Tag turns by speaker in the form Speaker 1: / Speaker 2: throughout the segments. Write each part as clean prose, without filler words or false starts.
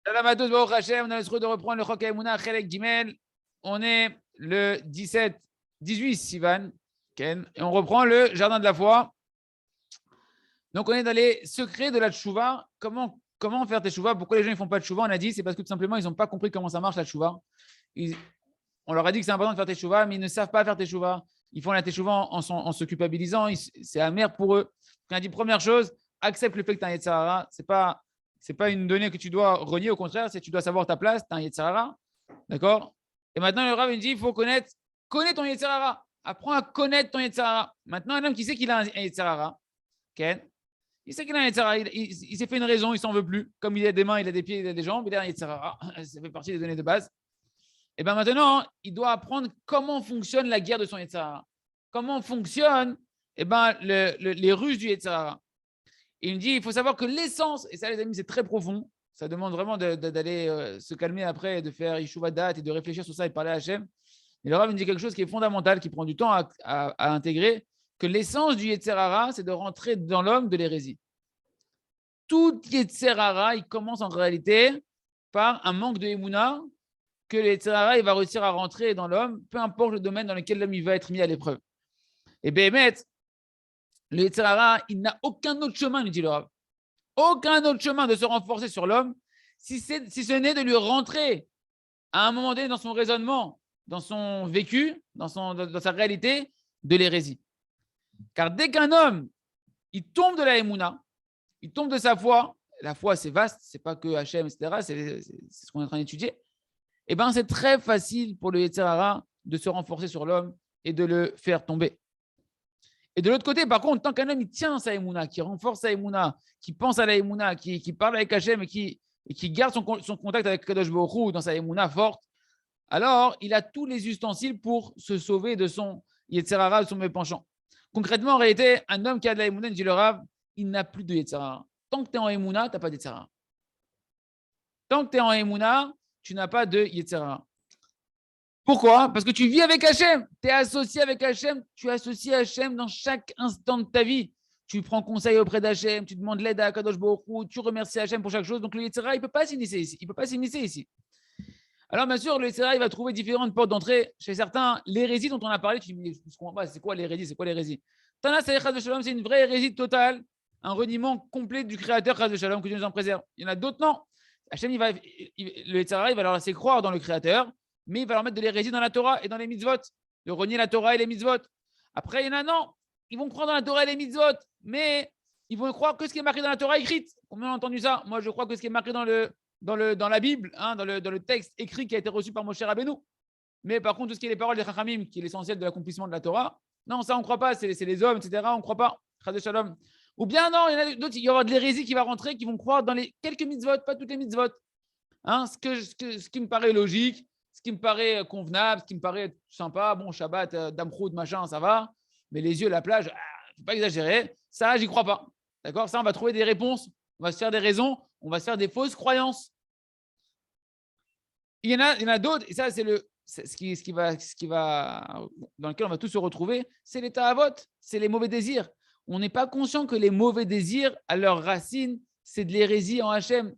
Speaker 1: Shalom à tous, Baruch Hashem. On a le droit de reprendre le Chok HaEmuna Chelek Gimel. On est le 18 Sivan. Ken. Et on reprend le jardin de la foi. Donc, on est dans les secrets de la tchouva. Comment faire tchouva? Pourquoi les gens ne font pas de tchouva? On a dit, c'est parce que tout simplement, ils n'ont pas compris comment ça marche la tchouva. On leur a dit que c'est important de faire tchouva, mais ils ne savent pas faire tchouva. Ils font la tchouva en se culpabilisant. C'est amer pour eux. On a dit, première chose, accepte le fait que tu as un Yetzirah. C'est pas une donnée que tu dois renier, au contraire, c'est que tu dois savoir ta place, tu as un Yetzirah. D'accord? Et maintenant, le Rav il dit, il faut connaître ton Yetzirah. Apprends à connaître ton Yetzirah. Maintenant, un homme qui sait qu'il a un Yetzirah, okay? Il sait qu'il a un Yetzirah, il s'est fait une raison, il s'en veut plus. Comme il a des mains, il a des pieds, il a des jambes, il a un Yetzirah. Ça fait partie des données de base. Et bien maintenant, il doit apprendre comment fonctionne la guerre de son Yetzirah. Comment fonctionnent les ruses du Yetzirah. Il me dit, il faut savoir que l'essence, et ça les amis, c'est très profond, ça demande vraiment d'aller se calmer après, de faire Yeshuva date et de réfléchir sur ça et de parler à Hachem. Et le Rav me dit quelque chose qui est fondamental, qui prend du temps à intégrer, que l'essence du Yetzirah, c'est de rentrer dans l'homme de l'hérésie. Tout Yetzirah, il commence en réalité par un manque de Emouna, que le Yetzirah, il va réussir à rentrer dans l'homme, peu importe le domaine dans lequel l'homme il va être mis à l'épreuve. Et Béhémet, le Yetzirah, il n'a aucun autre chemin, nous dit le Rav. Aucun autre chemin de se renforcer sur l'homme, si ce n'est de lui rentrer à un moment donné dans son raisonnement, dans son vécu, dans sa réalité, de l'hérésie. Car dès qu'un homme, il tombe de la Emouna, il tombe de sa foi, la foi c'est vaste, c'est pas que Hachem, etc., c'est ce qu'on est en train d'étudier, et bien c'est très facile pour le Yetzirah de se renforcer sur l'homme et de le faire tomber. Et de l'autre côté, par contre, tant qu'un homme il tient sa Emouna, qui renforce sa Emouna, qui pense à la Emouna, qui parle avec Hachem et qui garde son contact avec Kadosh Baruch Hu dans sa Emouna forte, alors il a tous les ustensiles pour se sauver de son Yetzirah, de son mauvais penchant. Concrètement, en réalité, un homme qui a de la Emouna, dit le Rav, il n'a plus de Yetzirah. Tant que tu es en Emouna, tu n'as pas de Yetzirah. Tant que tu es en Emouna, tu n'as pas de Yetzirah. Pourquoi? Parce que tu vis avec Hachem, tu es associé avec Hachem, tu es associé à Hachem dans chaque instant de ta vie. Tu prends conseil auprès d'Hachem, tu demandes l'aide à Kadosh Baruch Hu, tu remercies Hachem pour chaque chose. Donc le Yetzirah, il ne peut pas s'initier ici. Il peut pas s'initier ici. Alors bien sûr, le Yetzirah, il va trouver différentes portes d'entrée. Chez certains, l'hérésie dont on a parlé, tu dis, mais je ne comprends pas, c'est quoi l'hérésie? C'est quoi l'hérésie? Tana Saïchad Shalom, c'est une vraie hérésie totale, un reniement complet du Créateur, Chaz Shalom, que Dieu nous en préserve. Il y en a d'autres, non. Hachem, le Yetzirah, il va leur laisser croire dans le Créateur, mais il va leur mettre de l'hérésie dans la Torah et dans les mitzvot, de renier la Torah et les mitzvot. Après, il y en a non, ils vont croire dans la Torah et les mitzvot, mais ils vont croire que ce qui est marqué dans la Torah écrite. Combien on a entendu ça? Moi, je crois que ce qui est marqué dans la Bible, hein, dans le texte écrit qui a été reçu par Moshe Rabbeinu. Mais par contre, tout ce qui est les paroles des Chachamim, qui est l'essentiel de l'accomplissement de la Torah, non, ça, on ne croit pas, c'est les hommes, etc., on ne croit pas. Chaz Shalom. Ou bien, non, il y en a d'autres, il va y avoir de l'hérésie qui va rentrer, qui vont croire dans les quelques mitzvot, pas toutes les mitzvot. Hein, ce qui me paraît logique, ce qui me paraît convenable, ce qui me paraît sympa, bon, Shabbat, Damchoud, machin, ça va, mais les yeux, la plage, faut pas exagérer, ça, j'y crois pas. D'accord? Ça, on va trouver des réponses, on va se faire des raisons, on va se faire des fausses croyances. Il y en a d'autres, et ça, c'est ce qui va, dans lequel on va tous se retrouver, c'est l'état à vote, c'est les mauvais désirs. On n'est pas conscient que les mauvais désirs, à leur racine, c'est de l'hérésie en Hachem.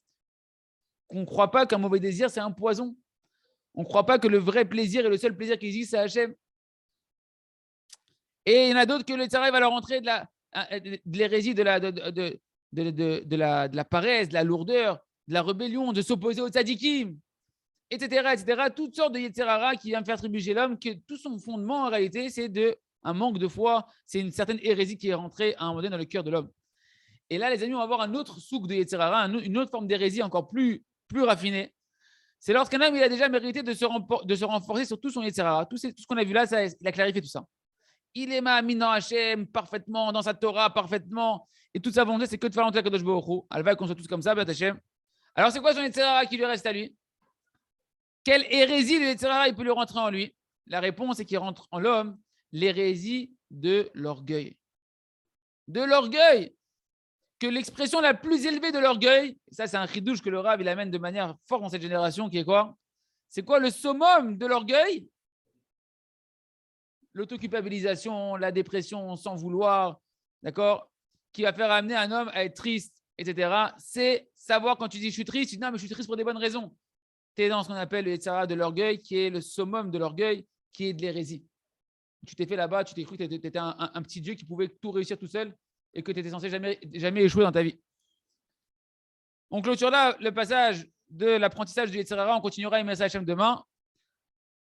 Speaker 1: On ne croit pas qu'un mauvais désir, c'est un poison. On ne croit pas que le vrai plaisir et le seul plaisir qui existe, c'est Hachem. Et il y en a d'autres que le Yetzirah va leur entrer de l'hérésie, de la paresse, de la lourdeur, de la rébellion, de s'opposer aux tzadikim, etc., etc. Toutes sortes de Yetzirah qui viennent faire trébucher l'homme, que tout son fondement, en réalité, c'est un manque de foi, c'est une certaine hérésie qui est rentrée à un moment donné dans le cœur de l'homme. Et là, les amis, on va voir un autre souk de Yetzirah, une autre forme d'hérésie encore plus raffinée. C'est lorsqu'un homme il a déjà mérité de se renforcer sur tout son Yetzirah. Tout ce qu'on a vu là, il a clarifié tout ça. Il est ma'amin dans Hachem parfaitement, dans sa Torah parfaitement, et toute sa volonté, c'est que de faire l'entrée à Kadosh Baruch Hu. Elle va qu'on soit tous comme ça, B'at Hachem. Alors, c'est quoi son Yetzirah qui lui reste à lui? Quelle hérésie le Yetzirah il peut lui rentrer en lui? La réponse est qu'il rentre en l'homme l'hérésie de l'orgueil. De l'orgueil! Que l'expression la plus élevée de l'orgueil, ça c'est un chidouche que le Rav il amène de manière forte dans cette génération, qui est quoi? C'est quoi le summum de l'orgueil? L'autoculpabilisation, la dépression sans vouloir, d'accord? Qui va faire amener un homme à être triste, etc. C'est savoir quand tu dis je suis triste, tu dis non, mais je suis triste pour des bonnes raisons. Tu es dans ce qu'on appelle le Yetzirah de l'orgueil, qui est le summum de l'orgueil, qui est de l'hérésie. Tu t'es fait là-bas, tu t'es cru que tu étais un petit Dieu qui pouvait tout réussir tout seul et que tu étais censé jamais échouer dans ta vie. On clôture là le passage de l'apprentissage du Yetzirah. On continuera à aimer Hashem demain.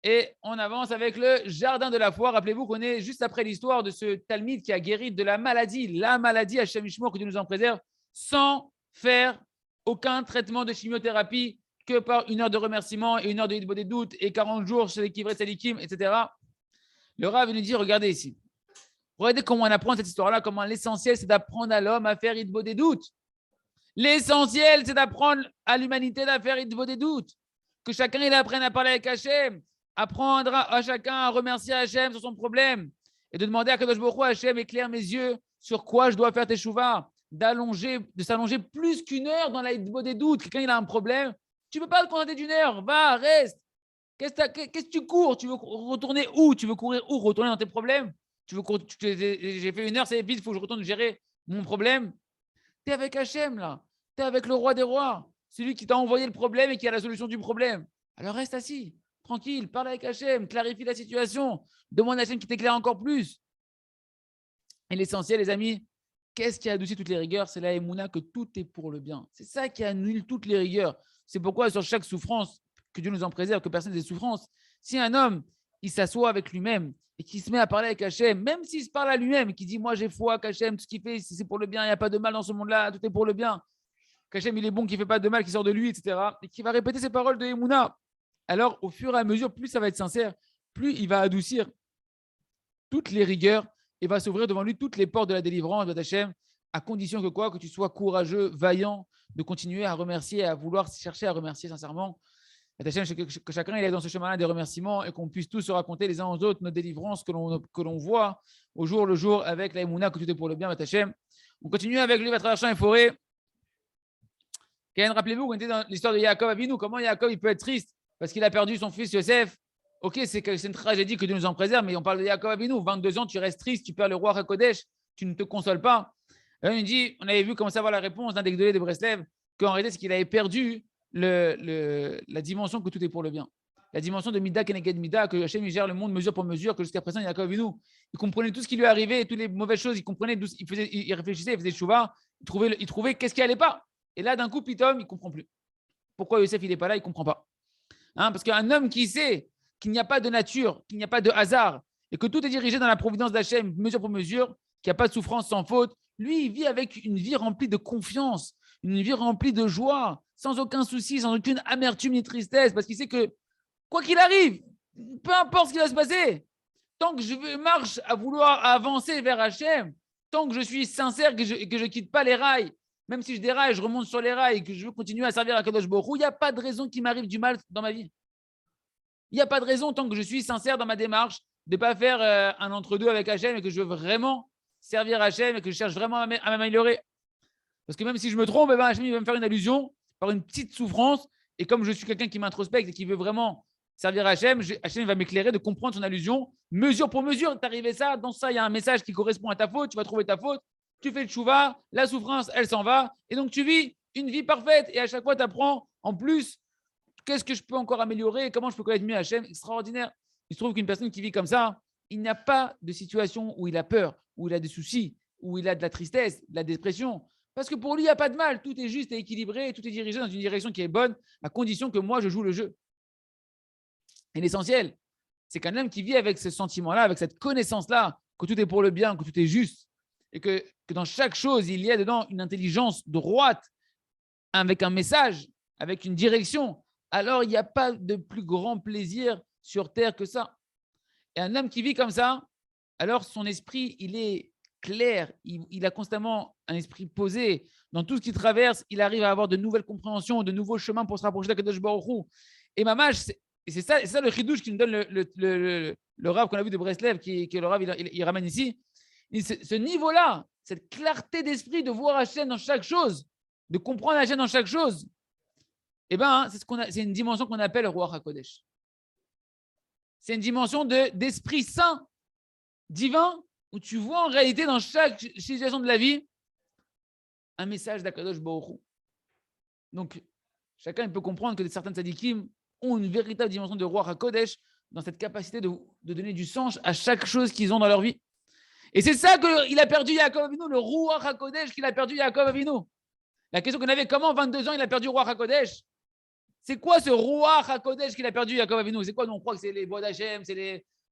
Speaker 1: Et on avance avec le jardin de la foi. Rappelez-vous qu'on est juste après l'histoire de ce Talmide qui a guéri de la maladie Hashem Yishmor, que Dieu nous en préserve, sans faire aucun traitement de chimiothérapie, que par 1 heure de remerciement et 1 heure de hitbo des doutes et 40 jours chez les Kivrei Tzadikim, etc. Le Rav nous dit, regardez ici. Regardez comment on apprend cette histoire-là, comment l'essentiel, c'est d'apprendre à l'homme à faire hitbo des doutes. L'essentiel, c'est d'apprendre à l'humanité à faire hitbo des doutes. Que chacun il apprenne à parler avec Hachem, apprendre à chacun à remercier Hachem sur son problème et de demander à Kadosh Baruch Hu, Hachem, éclaire mes yeux sur quoi je dois faire teshuva, de s'allonger plus qu'1 heure dans la hitbo des doutes. Quelqu'un il a un problème, tu ne peux pas te contenter d'1 heure, va, reste. Qu'est-ce que tu cours? Tu veux retourner où? Tu veux courir où? Retourner dans tes problèmes? J'ai fait 1 heure, c'est vite, il faut que je retourne gérer mon problème. Tu es avec Hachem là, tu es avec le roi des rois, celui qui t'a envoyé le problème et qui a la solution du problème. Alors reste assis, tranquille, parle avec Hachem, clarifie la situation, demande à Hachem qui t'éclaire encore plus. Et l'essentiel, les amis, qu'est-ce qui a adouci toutes les rigueurs? C'est la émouna que tout est pour le bien. C'est ça qui annule toutes les rigueurs. C'est pourquoi sur chaque souffrance, que Dieu nous en préserve, que personne n'ait des souffrances, si un homme, il s'assoit avec lui-même et qu'il se met à parler avec Hachem, même s'il se parle à lui-même, qui dit moi j'ai foi qu'Hachem, tout ce qu'il fait, c'est pour le bien, il n'y a pas de mal dans ce monde-là, tout est pour le bien, qu'Hachem il est bon, qu'il ne fait pas de mal, qu'il sort de lui, etc. Et qui va répéter ces paroles de Emouna. Alors au fur et à mesure, plus ça va être sincère, plus il va adoucir toutes les rigueurs et va s'ouvrir devant lui toutes les portes de la délivrance de Hachem, à condition que quoi? Que tu sois courageux, vaillant, de continuer à remercier, à vouloir chercher à remercier sincèrement. Hachem, que chacun il est dans ce chemin-là des remerciements et qu'on puisse tous se raconter les uns aux autres nos délivrances que l'on voit au jour le jour avec la Emouna, que tout est pour le bien, Hachem. On continue avec lui, à travers champs et forêts. Rappelez-vous qu'on était dans l'histoire de Yaakov Avinu. Comment Yaakov il peut être triste parce qu'il a perdu son fils Yosef? Ok, c'est une tragédie que Dieu nous en préserve, mais on parle de Yaakov Avinu. 22 ans, tu restes triste, tu perds le roi Hakodesh, tu ne te consoles pas. Là, on dit, on avait vu comment ça va la réponse d'un des Gdolé de Breslev, qu'en réalité, c'est qu'il avait perdu la dimension que tout est pour le bien. La dimension de Mida Keneged Mida, que Hachem il gère le monde mesure pour mesure, que jusqu'à présent, Yaakov Avinu, il comprenait tout ce qui lui arrivait, toutes les mauvaises choses, il comprenait, il réfléchissait, il faisait chouva, il trouvait qu'est-ce qui allait pas. Et là, d'un coup, Pitom, il ne comprend plus. Pourquoi Yosef, il n'est pas là, il ne comprend pas. Parce qu'un homme qui sait qu'il n'y a pas de nature, qu'il n'y a pas de hasard, et que tout est dirigé dans la providence d'Hachem, mesure pour mesure, qu'il n'y a pas de souffrance sans faute, lui, il vit avec une vie remplie de confiance, une vie remplie de joie, sans aucun souci, sans aucune amertume ni tristesse, parce qu'il sait que, quoi qu'il arrive, peu importe ce qui va se passer, tant que je marche à vouloir avancer vers Hachem, tant que je suis sincère, que je ne quitte pas les rails, même si je déraille, je remonte sur les rails et que je veux continuer à servir à Kadosh Baruch Hu, il n'y a pas de raison qu'il m'arrive du mal dans ma vie. Il n'y a pas de raison, tant que je suis sincère dans ma démarche, de ne pas faire un entre-deux avec Hachem et que je veux vraiment servir Hachem et que je cherche vraiment à m'améliorer. Parce que même si je me trompe, Hachem il va me faire une allusion par une petite souffrance. Et comme je suis quelqu'un qui m'introspecte et qui veut vraiment servir Hachem, Hachem va m'éclairer de comprendre son allusion. Mesure pour mesure, t'arrives ça, dans ça, il y a un message qui correspond à ta faute, tu vas trouver ta faute. Tu fais le tchouva, la souffrance, elle s'en va. Et donc, tu vis une vie parfaite. Et à chaque fois, tu apprends en plus, qu'est-ce que je peux encore améliorer? Comment je peux connaître mieux Hachem? Extraordinaire. Il se trouve qu'une personne qui vit comme ça, il n'y a pas de situation où il a peur, où il a des soucis, où il a de la tristesse, de la dépression. Parce que pour lui, il n'y a pas de mal. Tout est juste et équilibré. Tout est dirigé dans une direction qui est bonne, à condition que moi, je joue le jeu. Et l'essentiel, c'est qu'un homme qui vit avec ce sentiment-là, avec cette connaissance-là, que tout est pour le bien, que tout est juste, et que dans chaque chose, il y a dedans une intelligence droite, avec un message, avec une direction, alors il n'y a pas de plus grand plaisir sur terre que ça. Et un homme qui vit comme ça, alors son esprit, il est clair, il a constamment un esprit posé. Dans tout ce qu'il traverse, il arrive à avoir de nouvelles compréhensions, de nouveaux chemins pour se rapprocher d'Akadosh Baruch Hu. Et Mamash, c'est ça le chidouche qui nous donne le Rav qu'on a vu de Breslev, qui le Rav il ramène ici. Et ce niveau-là, cette clarté d'esprit de voir Hachem dans chaque chose, de comprendre Hachem dans chaque chose, eh ben, c'est une dimension qu'on appelle le Ruach HaKodesh. C'est une dimension d'esprit saint, divin, où tu vois en réalité dans chaque situation de la vie un message d'Akadosh Baruch Hu. Donc, chacun peut comprendre que certains tzadikim ont une véritable dimension de Ruach HaKodesh dans cette capacité de donner du sens à chaque chose qu'ils ont dans leur vie. Et c'est ça qu'il a perdu Yaakov Avinu, le Ruach HaKodesh qu'il a perdu Yaakov Avinu. La question qu'on avait, comment 22 ans il a perdu Ruach HaKodesh? C'est quoi ce Ruach HaKodesh qu'il a perdu Yaakov Avinu? C'est quoi? Nous on croit que c'est les bois d'Hachem,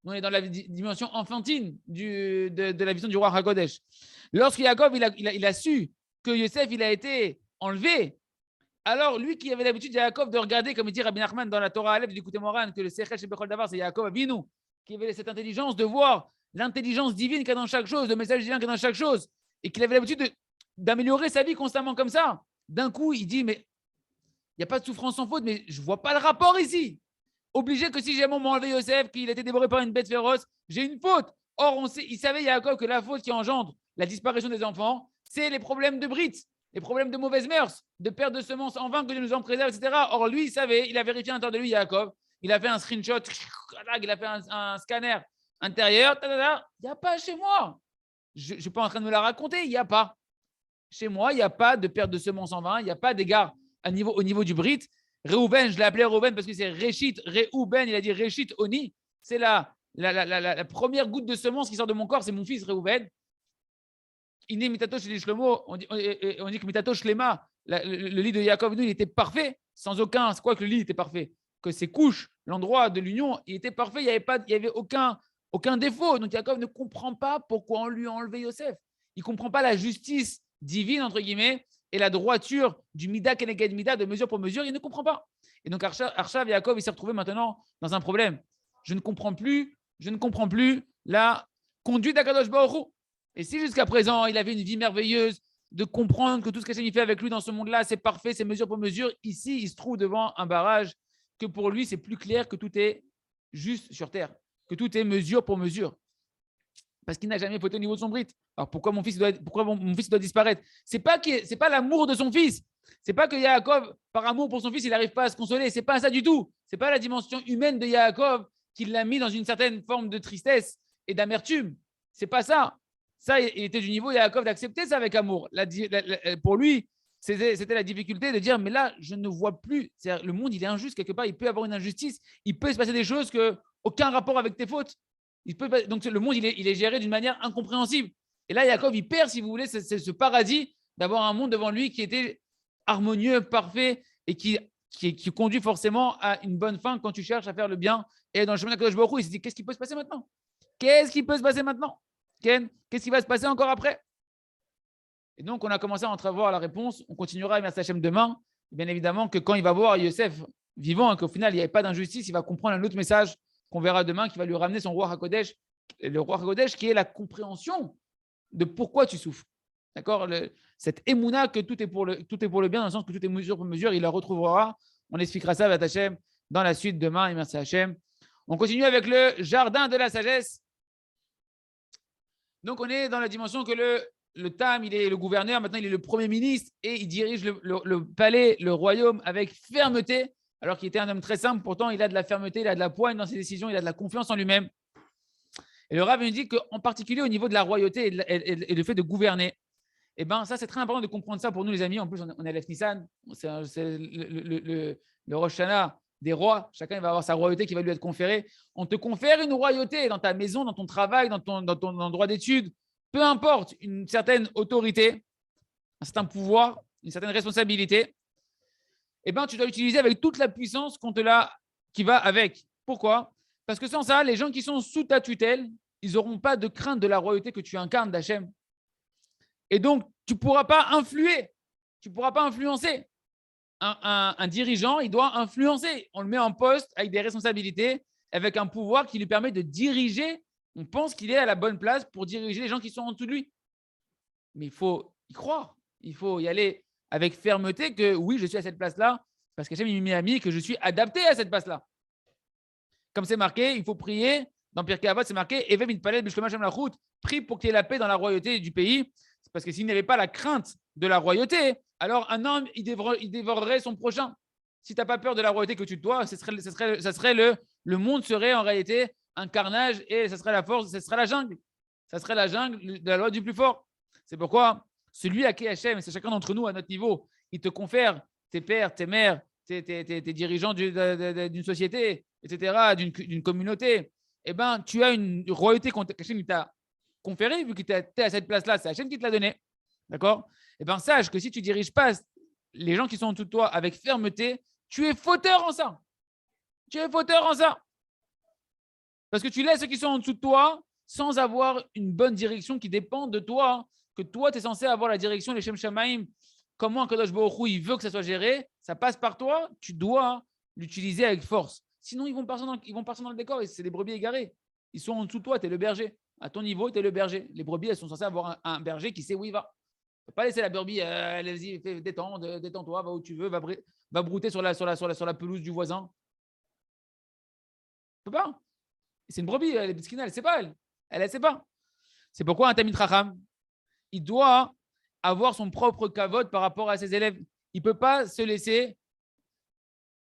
Speaker 1: on est dans la dimension enfantine de la vision du Ruach HaKodesh. Lorsque Yaakov il a su que Yosef il a été enlevé, alors lui qui avait l'habitude Yaakov de regarder, comme il dit Rabbi Nachman dans la Torah Aleph du Kouté Moran, que le Sechel chez Bechol Davar c'est Yaakov Avinu, qui avait cette intelligence de voir l'intelligence divine qu'il y a dans chaque chose, le message divin qu'il y a dans chaque chose, et qu'il avait l'habitude d'améliorer sa vie constamment comme ça. D'un coup, il dit, mais il n'y a pas de souffrance sans faute, mais je ne vois pas le rapport ici. Obligé que si j'ai mon enlevé Yosef, qu'il a été dévoré par une bête féroce, j'ai une faute. Or, il savait, Yaakov, que la faute qui engendre la disparition des enfants, c'est les problèmes de Brit, les problèmes de mauvaises mœurs, de perte de semences en vain que Dieu nous en préserve, etc. Or, lui, il savait, il a vérifié à l'intérieur de lui, Yaakov, il a fait un screenshot, il a fait un scanner intérieur, il n'y a pas chez moi. Je ne suis pas en train de me la raconter, il n'y a pas. Chez moi, il n'y a pas de perte de semences en vain, il n'y a pas d'égard au niveau du Brit. Réhouven, je l'ai appelé Réhouven parce que c'est Réchit, Réhouben, il a dit Réchit Oni, c'est la première goutte de semence qui sort de mon corps, c'est mon fils Réhouven. Iné Mitato chez les Shlomo, on dit que Mitato Shlema, le lit de Yaakov, il était parfait, sans aucun, c'est quoi que le lit était parfait? Que ses couches, l'endroit de l'union, il était parfait, il n'y avait aucun défaut. Donc Yaakov ne comprend pas pourquoi on lui a enlevé Yosef. Il ne comprend pas la justice divine, entre guillemets, et la droiture du Mida Keneged Mida, de mesure pour mesure, il ne comprend pas. Et donc Arshav Yaakov, il s'est retrouvé maintenant dans un problème. Je ne comprends plus la conduite d'Akadosh Baruch Hu. Et si jusqu'à présent, il avait une vie merveilleuse, de comprendre que tout ce qu'Hachem fait avec lui dans ce monde-là, c'est parfait, c'est mesure pour mesure, ici, il se trouve devant un barrage que pour lui, c'est plus clair que tout est juste sur terre, que tout est mesure pour mesure. Parce qu'il n'a jamais fauté au niveau de son Brit. Alors pourquoi mon fils doit disparaître? C'est pas l'amour de son fils. C'est pas que Yaakov, par amour pour son fils, il n'arrive pas à se consoler. C'est pas ça du tout. C'est pas la dimension humaine de Yaakov qui l'a mis dans une certaine forme de tristesse et d'amertume. C'est pas ça. Ça, il était du niveau Yaakov d'accepter ça avec amour. Pour lui, c'était la difficulté de dire, mais là, je ne vois plus. Le monde, il est injuste quelque part. Il peut y avoir une injustice. Il peut se passer des choses que aucun rapport avec tes fautes. Donc, le monde, il est géré d'une manière incompréhensible. Et là, Yaakov, il perd, si vous voulez, c'est ce paradis d'avoir un monde devant lui qui était harmonieux, parfait et qui conduit forcément à une bonne fin quand tu cherches à faire le bien. Et dans le chemin d'Akadosh Baruch Hu, il se dit, qu'est-ce qui peut se passer maintenant? Qu'est-ce qui peut se passer maintenant? Ken, qu'est-ce qui va se passer encore après? Et donc, on a commencé à entrevoir la réponse. On continuera à Merci Hachem demain. Bien évidemment que quand il va voir Yosef vivant et qu'au final, il n'y avait pas d'injustice, il va comprendre un autre message qu'on verra demain qui va lui ramener son Ruach HaKodesh. Le Ruach HaKodesh qui est la compréhension de pourquoi tu souffres. D'accord? Cette émouna que tout est pour le bien, dans le sens que tout est mesure pour mesure, il la retrouvera. On expliquera ça avec Hachem dans la suite demain. Et merci Hachem. On continue avec le jardin de la sagesse. Donc, on est dans la dimension que le Tam, il est le gouverneur, maintenant il est le Premier ministre et il dirige le palais, le royaume avec fermeté, alors qu'il était un homme très simple. Pourtant, il a de la fermeté, il a de la poigne dans ses décisions, il a de la confiance en lui-même. Et le Rav nous dit qu'en particulier au niveau de la royauté et le fait de gouverner, eh ben, ça, c'est très important de comprendre ça pour nous, les amis. En plus, on est à l'Ef Nissan, c'est le Rosh Hashanah des rois. Chacun va avoir sa royauté qui va lui être conférée. On te confère une royauté dans ta maison, dans ton travail, dans ton endroit d'études, peu importe, une certaine autorité, un certain pouvoir, une certaine responsabilité. Eh ben, tu dois l'utiliser avec toute la puissance qui va avec. Pourquoi? Parce que sans ça, les gens qui sont sous ta tutelle, ils n'auront pas de crainte de la royauté que tu incarnes d'Hachem. Et donc, tu ne pourras pas influer, tu ne pourras pas influencer. Un dirigeant, il doit influencer. On le met en poste avec des responsabilités, avec un pouvoir qui lui permet de diriger. On pense qu'il est à la bonne place pour diriger les gens qui sont en dessous de lui. Mais il faut y croire. Il faut y aller avec fermeté que oui, je suis à cette place-là parce qu'Hachem m'a mis à mi que je suis adapté à cette place-là. Comme c'est marqué, il faut prier. Dans Pirkei Avot, c'est marqué Evem mitpalel b'shlomo Hashem lachut. Prie pour qu'il y ait la paix dans la royauté du pays. C'est parce que s'il n'y avait pas la crainte de la royauté, alors un homme, il dévorerait son prochain. Si tu n'as pas peur de la royauté que tu dois, le monde serait en réalité un carnage et ça serait la force, ça serait la jungle. Ça serait la jungle de la loi du plus fort. C'est pourquoi celui à qui Hachem, c'est chacun d'entre nous à notre niveau, il te confère tes pères, tes mères, tes dirigeants d'une société, etc., d'une communauté, eh ben, tu as une royauté qu'Hachem t'a conférée, vu que tu es à cette place-là, c'est Hachem qui te l'a donné. D'accord? Eh bien, sache que si tu ne diriges pas les gens qui sont en dessous de toi avec fermeté, tu es fauteur en ça. Tu es fauteur en ça. Parce que tu laisses ceux qui sont en dessous de toi sans avoir une bonne direction qui dépend de toi, que toi, tu es censé avoir la direction, les Shem Shamaim. Comment un Kadosh Baruch Hu, il veut que ça soit géré, ça passe par toi, tu dois l'utiliser avec force. Sinon, ils vont partir dans le décor et c'est des brebis égarées. Ils sont en dessous de toi, tu es le berger. À ton niveau, tu es le berger. Les brebis, elles sont censées avoir un berger qui sait où il va. Tu ne peux pas laisser la brebis, allez-y, détends-toi, va où tu veux, va brouter sur la pelouse du voisin. Tu ne peux pas. C'est une brebis, elle est biskina, elle ne sait pas, elle ne sait pas. C'est pourquoi un Tamid Chacham, il doit avoir son propre kavod par rapport à ses élèves. Il ne peut pas se laisser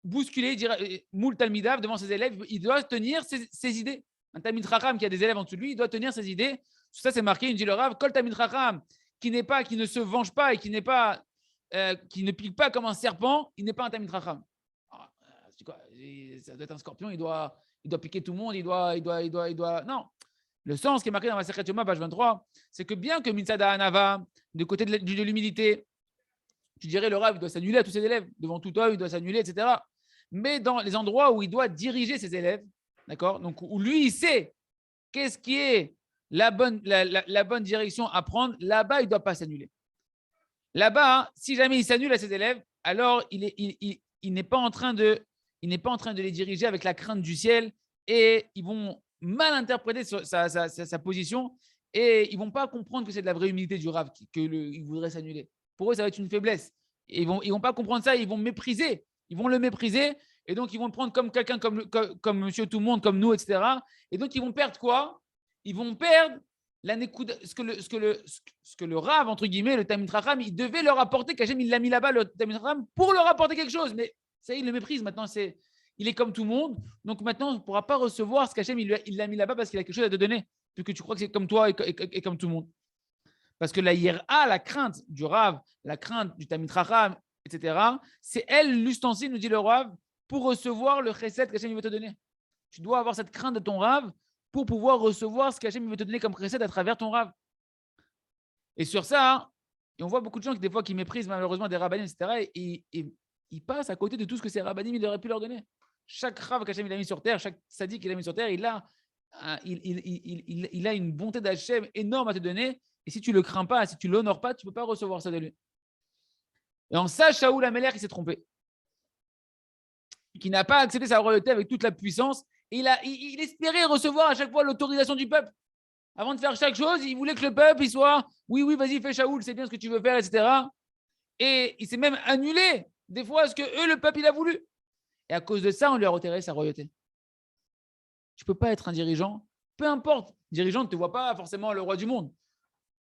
Speaker 1: bousculer, dire moule talmidav devant ses élèves. Il doit tenir ses idées. Un Tamid Chacham qui a des élèves en dessous de lui, il doit tenir ses idées. Ça, c'est marqué, il dit le Rav, Kol Tamid Chacham, qui ne se venge pas et qui ne pique pas comme un serpent, il n'est pas un Tamid Chacham. C'est quoi? Ça doit être un scorpion, il doit piquer tout le monde, il doit. Non. Le sens qui est marqué dans la Masechet Yoma, page 23, c'est que bien que Mitzada Anava, de côté de l'humilité, tu dirais le Rav, il doit s'annuler à tous ses élèves, devant tout œil, il doit s'annuler, etc. Mais dans les endroits où il doit diriger ses élèves, d'accord, donc où lui, il sait qu'est-ce qui est la bonne direction à prendre, là-bas, il ne doit pas s'annuler. Là-bas, si jamais il s'annule à ses élèves, alors il n'est pas en train de les diriger avec la crainte du ciel et ils vont mal interpréter sa position et ils ne vont pas comprendre que c'est de la vraie humilité du Rav qu'il voudrait s'annuler. Pour eux, ça va être une faiblesse. Et ils vont pas comprendre ça, ils vont mépriser. Ils vont le mépriser et donc ils vont le prendre comme quelqu'un comme monsieur tout le monde, comme nous, etc. Et donc ils vont perdre quoi? Ils vont perdre ce que le Rav, entre guillemets, le Tamid Chacham, il devait leur apporter, qu'Hachem, il l'a mis là-bas, le Tamid Chacham, pour leur apporter quelque chose. Mais ça, il le méprise. Maintenant, il est comme tout le monde. Donc maintenant, on ne pourra pas recevoir ce qu'Hachem, il l'a mis là-bas parce qu'il a quelque chose à te donner. Parce que tu crois que c'est comme toi et comme tout le monde. Parce que la hiérarchie, la crainte du Rav, la crainte du Tamid Chacham, etc., c'est elle l'ustensile, nous dit le Rav, pour recevoir le chesed qu'Hachem veut te donner. Tu dois avoir cette crainte de ton Rav pour pouvoir recevoir ce qu'Hachem veut te donner comme chesed à travers ton Rav. Et sur ça, et on voit beaucoup de gens qui, des fois, qui méprisent malheureusement des rabbanim, etc., et ils passent à côté de tout ce que ces rabbanim il aurait pu leur donner. Chaque Rav qu'Hachem il a mis sur terre, chaque sadique qu'il a mis sur terre, il a une bonté d'Hachem énorme à te donner. Et si tu ne le crains pas, si tu ne l'honores pas, tu ne peux pas recevoir ça de lui. Et en ça, Shaoul Améler, il s'est trompé. Qui n'a pas accepté sa royauté avec toute la puissance. Et il espérait recevoir à chaque fois l'autorisation du peuple. Avant de faire chaque chose, il voulait que le peuple il soit oui, vas-y, fais Shaoul, c'est bien ce que tu veux faire, etc. Et il s'est même annulé des fois ce que le peuple, il a voulu. Et à cause de ça, on lui a retiré sa royauté. Tu ne peux pas être un dirigeant, peu importe. Dirigeant ne te voit pas forcément le roi du monde.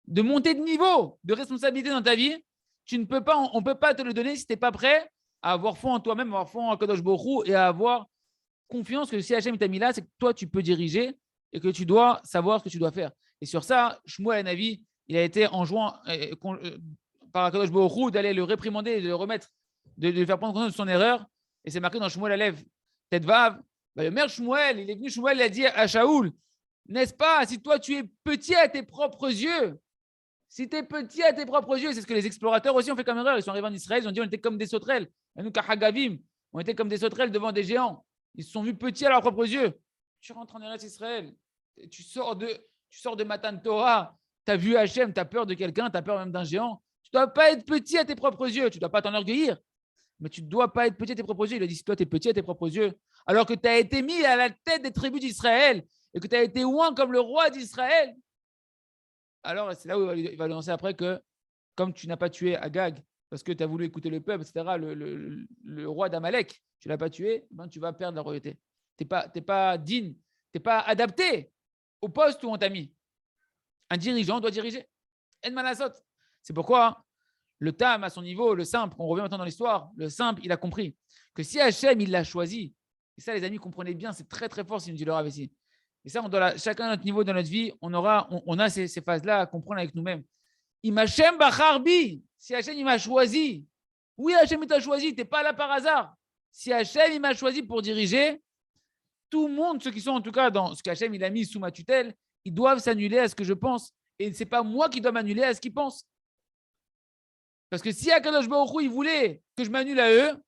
Speaker 1: De monter de niveau, de responsabilité dans ta vie, on ne peut pas te le donner si tu n'es pas prêt à avoir foi en toi-même, à avoir foi en Kadosh Baruch Hu et à avoir confiance que si Hachem t'a mis là, c'est que toi, tu peux diriger et que tu dois savoir ce que tu dois faire. Et sur ça, Shmuel Hanavi, il a été enjoint par Kadosh Baruch Hu d'aller le réprimander, de le remettre, de lui faire prendre conscience de son erreur. Et c'est marqué dans Shmuel Alev, Tête Vav. Le maire Shmuel, il est venu, Shmuel, il a dit à Shaoul, n'est-ce pas, si toi, tu es petit à tes propres yeux, si tu es petit à tes propres yeux, c'est ce que les explorateurs aussi ont fait comme erreur. Ils sont arrivés en Israël, ils ont dit on était comme des sauterelles. Nous, Kahagavim, on était comme des sauterelles devant des géants. Ils se sont vus petits à leurs propres yeux. Tu rentres en Eretz Israël, tu sors de Matan Torah, tu as vu Hachem, tu as peur de quelqu'un, tu as peur même d'un géant. Tu ne dois pas être petit à tes propres yeux, tu ne dois pas t'enorgueillir. Mais tu ne dois pas être petit à tes propres yeux. Il a dit si toi, tu es petit à tes propres yeux, alors que tu as été mis à la tête des tribus d'Israël et que tu as été oint comme le roi d'Israël, alors c'est là où il va lancer après que, comme tu n'as pas tué Agag, parce que tu as voulu écouter le peuple, etc., le roi d'Amalek, tu ne l'as pas tué, ben tu vas perdre la royauté. Tu n'es pas digne, tu n'es pas adapté au poste où on t'a mis. Un dirigeant doit diriger. En malasot. C'est pourquoi le Tam, à son niveau, le simple, on revient maintenant dans l'histoire, le simple, il a compris que si Hachem, il l'a choisi, et ça, les amis, comprenez bien, c'est très, très fort, si nous dit le Rav ici. Et ça, chacun à notre niveau dans notre vie, on a ces phases-là à comprendre avec nous-mêmes. Imachem Bacharbi, si Hachem il m'a choisi, oui, Hachem il t'a choisi, tu n'es pas là par hasard. Si Hachem il m'a choisi pour diriger, tout le monde, ceux qui sont en tout cas dans ce qu'Hachem il a mis sous ma tutelle, ils doivent s'annuler à ce que je pense. Et ce n'est pas moi qui dois m'annuler à ce qu'ils pensent. Parce que si Akadosh Baruch Hu, il voulait que je m'annule à eux,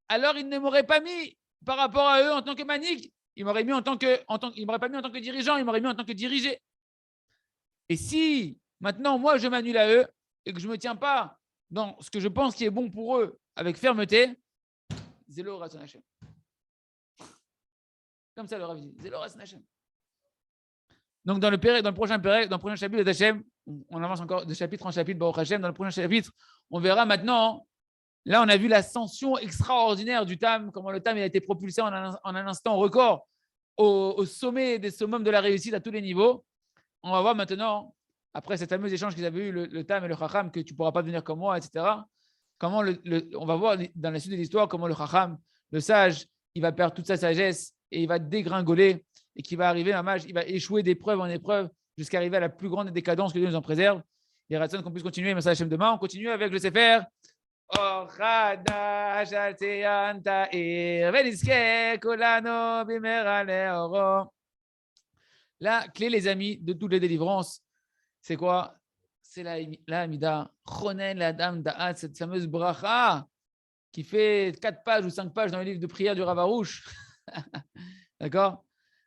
Speaker 1: alors il ne m'aurait pas mis par rapport à eux en tant que manique. Il m'aurait mis il m'aurait pas mis en tant que dirigeant, il m'aurait mis en tant que dirigé. Et si maintenant moi je m'annule à eux et que je ne me tiens pas dans ce que je pense qui est bon pour eux avec fermeté, Zélo Ratson Hashem. Comme ça le Rav dit, Zélo Ratson Hashem. Donc dans le prochain chapitre d'Hachem, on avance encore de chapitre en chapitre, Baruch Hashem, dans le prochain chapitre, on verra maintenant. Là, on a vu l'ascension extraordinaire du Tam, comment le Tam il a été propulsé en un instant record au sommet des summums de la réussite à tous les niveaux. On va voir maintenant, après cet fameux échange qu'ils avaient eu, le Tam et le Chacham, que tu ne pourras pas devenir comme moi, etc. Comment on va voir dans la suite de l'histoire comment le Chacham, le sage, il va perdre toute sa sagesse et il va dégringoler et qu'il va arriver, il va échouer d'épreuve en épreuve jusqu'à arriver à la plus grande décadence que Dieu nous en préserve. Il y a qu'on puisse continuer, mais ça, Hachem demain. On continue avec le Sefer. La clé, les amis, de toutes les délivrances, c'est quoi? C'est la Amida, Chonen, la dame d'Aat, cette fameuse bracha qui fait 4 pages ou 5 pages dans le livre de prière du Rav Arush. D'accord?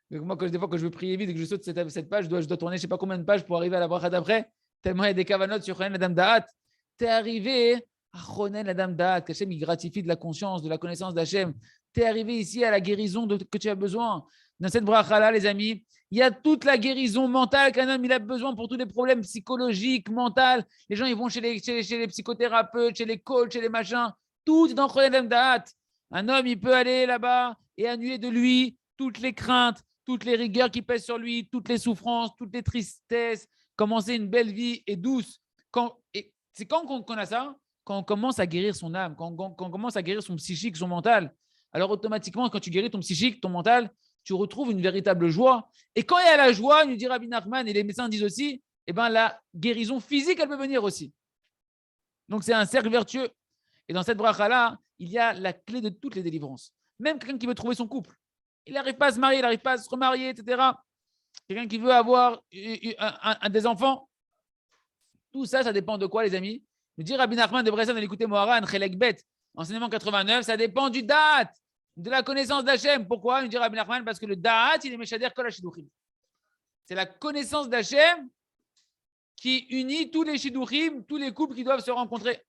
Speaker 1: Donc moi, des fois, quand je veux prier vite et que je saute cette page, je dois tourner je ne sais pas combien de pages pour arriver à la bracha d'après, tellement il y a des kavanotes sur Chonen, la dame d'Aat. Tu es arrivé à Chonen, la dame d'Aat, qu'Hachem il gratifie de la conscience, de la connaissance d'Hachem. Tu es arrivé ici à la guérison que tu as besoin. Dans cette bracha-là, les amis, il y a toute la guérison mentale qu'un homme il a besoin pour tous les problèmes psychologiques, mentaux. Les gens, ils vont chez les psychothérapeutes, chez les coachs, chez les machins. Tout est dans Chonen Da'at. Un homme, il peut aller là-bas et annuler de lui toutes les craintes, toutes les rigueurs qui pèsent sur lui, toutes les souffrances, toutes les tristesses, commencer une belle vie et douce. C'est quand qu'on a ça? Quand on commence à guérir son âme, quand on commence à guérir son psychique, son mental. Alors automatiquement, quand tu guéris ton psychique, ton mental, tu retrouves une véritable joie. Et quand il y a la joie, nous dit Rabbi Nachman, et les médecins disent aussi, eh ben, la guérison physique, elle peut venir aussi. Donc, c'est un cercle vertueux. Et dans cette bracha-là, il y a la clé de toutes les délivrances. Même quelqu'un qui veut trouver son couple, il n'arrive pas à se marier, il n'arrive pas à se remarier, etc. Quelqu'un qui veut avoir des enfants, tout ça, ça dépend de quoi, les amis? Nous dit Rabbi Nachman de Bressan, l'écouter Moharan, Chelek Bet, enseignement 89, ça dépend du date, de la connaissance d'Hachem. Pourquoi? Nous dit Rabbi Nachman, parce que le da'at, il est Meshader Kol HaShiduchim. C'est la connaissance d'Hachem qui unit tous les Shiduchim, tous les couples qui doivent se rencontrer.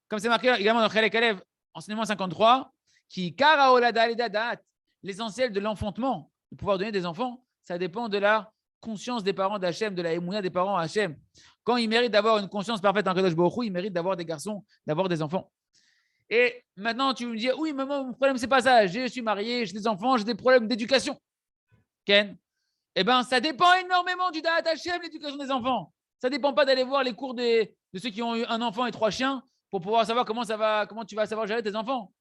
Speaker 1: Comme c'est marqué également dans Chelek Alev, enseignement 53, qui Kara Olada Leda Da'at, l'essentiel de l'enfantement, de pouvoir donner des enfants, ça dépend de la conscience des parents d'Hachem, de la émouna des parents à Hachem. Quand ils méritent d'avoir une conscience parfaite en Kadosh Baruch Hu, ils méritent d'avoir des garçons, d'avoir des enfants. Et maintenant, tu me dis, oui, mais mon problème, c'est pas ça. Je suis marié, j'ai des enfants, j'ai des problèmes d'éducation. Ken? Eh bien, ça dépend énormément du Da'at Hashem, l'éducation des enfants. Ça ne dépend pas d'aller voir les cours de ceux qui ont eu un enfant et 3 chiens pour pouvoir savoir comment tu vas savoir gérer tes enfants.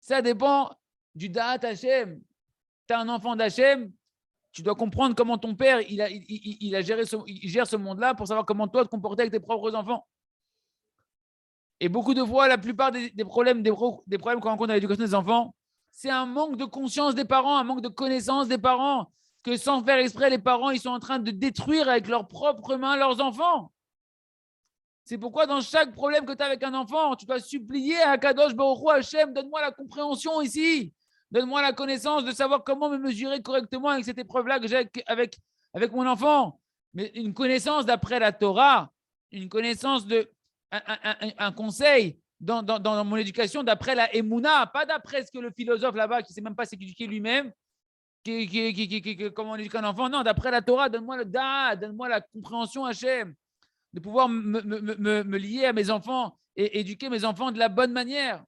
Speaker 1: Ça dépend du Da'at Hashem. Tu as un enfant d'Hachem, tu dois comprendre comment ton père il gère ce monde-là pour savoir comment toi te comporter avec tes propres enfants. Et beaucoup de fois, la plupart des problèmes qu'on rencontre dans l'éducation des enfants, c'est un manque de conscience des parents, un manque de connaissance des parents, que sans faire exprès, les parents ils sont en train de détruire avec leurs propres mains leurs enfants. C'est pourquoi dans chaque problème que tu as avec un enfant, tu dois supplier à Kadosh Baruch Hu, Hashem, donne-moi la compréhension ici. Donne-moi la connaissance de savoir comment me mesurer correctement avec cette épreuve-là que j'ai avec mon enfant. Mais une connaissance d'après la Torah, une connaissance un conseil dans mon éducation d'après la Emouna, pas d'après ce que le philosophe là-bas qui ne sait même pas s'éduquer lui-même, comment on éduque un enfant. Non, d'après la Torah, donne-moi le Da, donne-moi la compréhension Hachem, de pouvoir me lier à mes enfants et éduquer mes enfants de la bonne manière.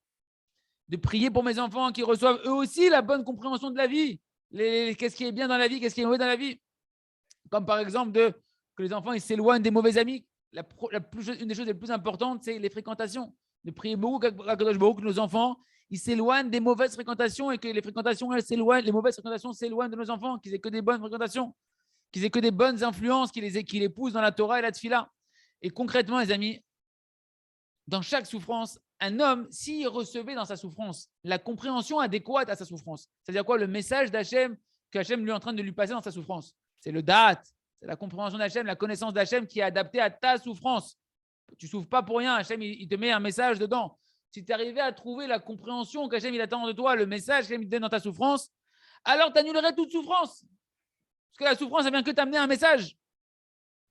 Speaker 1: De prier pour mes enfants qui reçoivent eux aussi la bonne compréhension de la vie. Qu'est-ce qui est bien dans la vie, qu'est-ce qui est mauvais dans la vie. Comme par exemple que les enfants ils s'éloignent des mauvais amis. Une des choses les plus importantes, c'est les fréquentations. De prier beaucoup que nos enfants ils s'éloignent des mauvaises fréquentations et que les mauvaises fréquentations s'éloignent de nos enfants, qu'ils aient que des bonnes fréquentations. qu'ils aient que des bonnes influences, qu'ils les poussent dans la Torah et la Tfila. Et concrètement, les amis, dans chaque souffrance, un homme, s'il recevait dans sa souffrance la compréhension adéquate à sa souffrance, c'est-à-dire quoi? Le message d'Hachem qu'Hachem lui est en train de lui passer dans sa souffrance. C'est le da'at, c'est la compréhension d'Hachem, la connaissance d'Hachem qui est adaptée à ta souffrance. Tu ne souffres pas pour rien, Hachem, il te met un message dedans. Si tu arrivais à trouver la compréhension qu'Hachem il attend de toi, le message qu'Hachem il te donne dans ta souffrance, alors tu annulerais toute souffrance. Parce que la souffrance, elle vient que t'amener un message.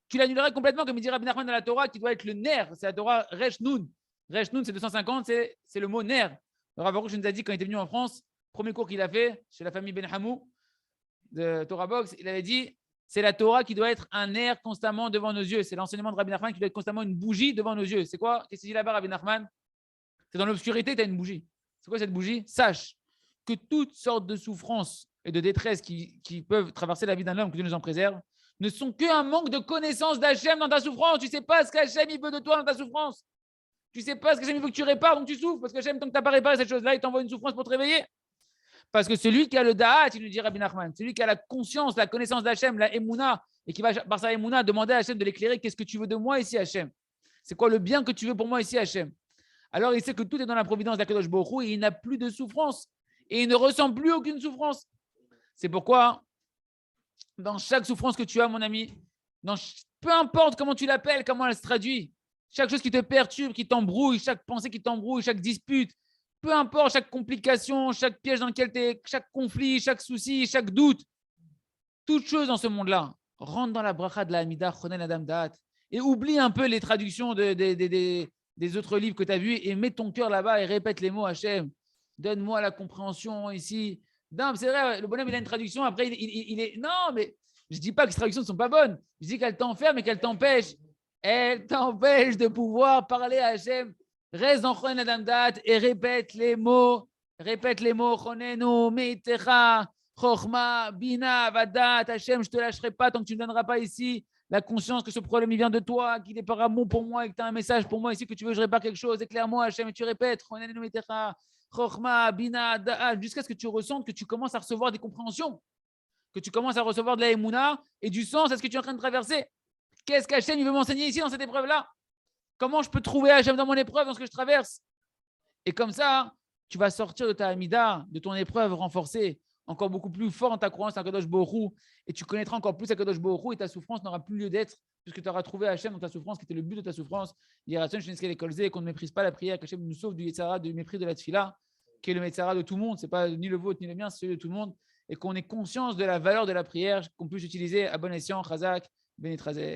Speaker 1: Tu l'annulerais complètement, comme il dit Rabbi Nachman dans la Torah, qui doit être le nerf. C'est la Torah Resh Nun. Resh Nun, c'est 250, c'est le mot nerf. Le Rav Baruch nous a dit quand il était venu en France, premier cours qu'il a fait chez la famille Ben Hamou de Torah Box, il avait dit c'est la Torah qui doit être un nerf constamment devant nos yeux. C'est l'enseignement de Rabbi Nachman qui doit être constamment une bougie devant nos yeux. C'est quoi? Qu'est-ce qu'il dit là-bas, Rabbi Nachman? C'est dans l'obscurité, tu as une bougie. C'est quoi cette bougie? Sache que toutes sortes de souffrances et de détresse qui peuvent traverser la vie d'un homme, que Dieu nous en préserve, ne sont qu'un manque de connaissance d'Hachem dans ta souffrance. Tu ne sais pas ce qu'Hachem veut de toi dans ta souffrance. Tu ne sais pas ce qu'Hachem veut que tu répares, donc tu souffres. Parce qu'Hachem, tant que tu n'as pas réparé cette chose-là, il t'envoie une souffrance pour te réveiller. Parce que celui qui a le da'at, il nous dit Rabbi Nachman, celui qui a la conscience, la connaissance d'Hachem, la émouna, et qui va par sa émouna demander à Hachem de l'éclairer, qu'est-ce que tu veux de moi ici, Hachem? C'est quoi le bien que tu veux pour moi ici, Hachem? Alors il sait que tout est dans la providence d'Akadosh Baruch Hu et il n'a plus de souffrance. Et il ne ressent plus aucune souffrance. C'est pourquoi, dans chaque souffrance que tu as, mon ami, peu importe comment tu l'appelles, comment elle se traduit, chaque chose qui te perturbe, qui t'embrouille, chaque pensée qui t'embrouille, chaque dispute, peu importe, chaque complication, chaque piège dans lequel tu es, chaque conflit, chaque souci, chaque doute, toute chose dans ce monde-là, rentre dans la bracha de la Hamida, Chonen Adam Da'at, et oublie un peu les traductions des autres livres que tu as vus et mets ton cœur là-bas et répète les mots Hachem. Donne-moi la compréhension ici. Non, c'est vrai, le bonhomme, il a une traduction. Après, il est. Non, mais je ne dis pas que ces traductions ne sont pas bonnes. Je dis qu'elles t'enferment et qu'elles t'empêchent. Elles t'empêchent de pouvoir parler à Hachem. Reste dans Chonen Adam Da'at et répète les mots. Répète les mots. Chonenu, Meitecha, Chochma, Bina, Vadat. Hachem, je ne te lâcherai pas tant que tu ne me donneras pas ici la conscience que ce problème il vient de toi, qu'il est par amour pour moi et que tu as un message pour moi ici, que tu veux que je répare quelque chose. Éclaire-moi, Hachem, et tu répètes. Chonenu, Meitecha. Chochma, Bina, Da'at, jusqu'à ce que tu ressentes que tu commences à recevoir des compréhensions, que tu commences à recevoir de la émouna et du sens à ce que tu es en train de traverser. Qu'est-ce qu'Hachem il veut m'enseigner ici dans cette épreuve-là? Comment je peux trouver Hachem dans mon épreuve, dans ce que je traverse? Et comme ça, tu vas sortir de ta Hamida, de ton épreuve renforcée, encore beaucoup plus fort dans ta croyance à Kadosh Baruch Hu, et tu connaîtras encore plus à Kadosh Baruch Hu, et ta souffrance n'aura plus lieu d'être, puisque tu auras trouvé Hachem dans ta souffrance, qui était le but de ta souffrance. Il y a qu'on ne méprise pas la prière, qu'Hachem nous sauve du Yetzara, du mépris de la Tfila, qui est le Yetzara de tout le monde, ce n'est pas ni le vôtre ni le mien, c'est celui de tout le monde, et qu'on ait conscience de la valeur de la prière, qu'on puisse utiliser à bon escient, Chazak, Benitrazé.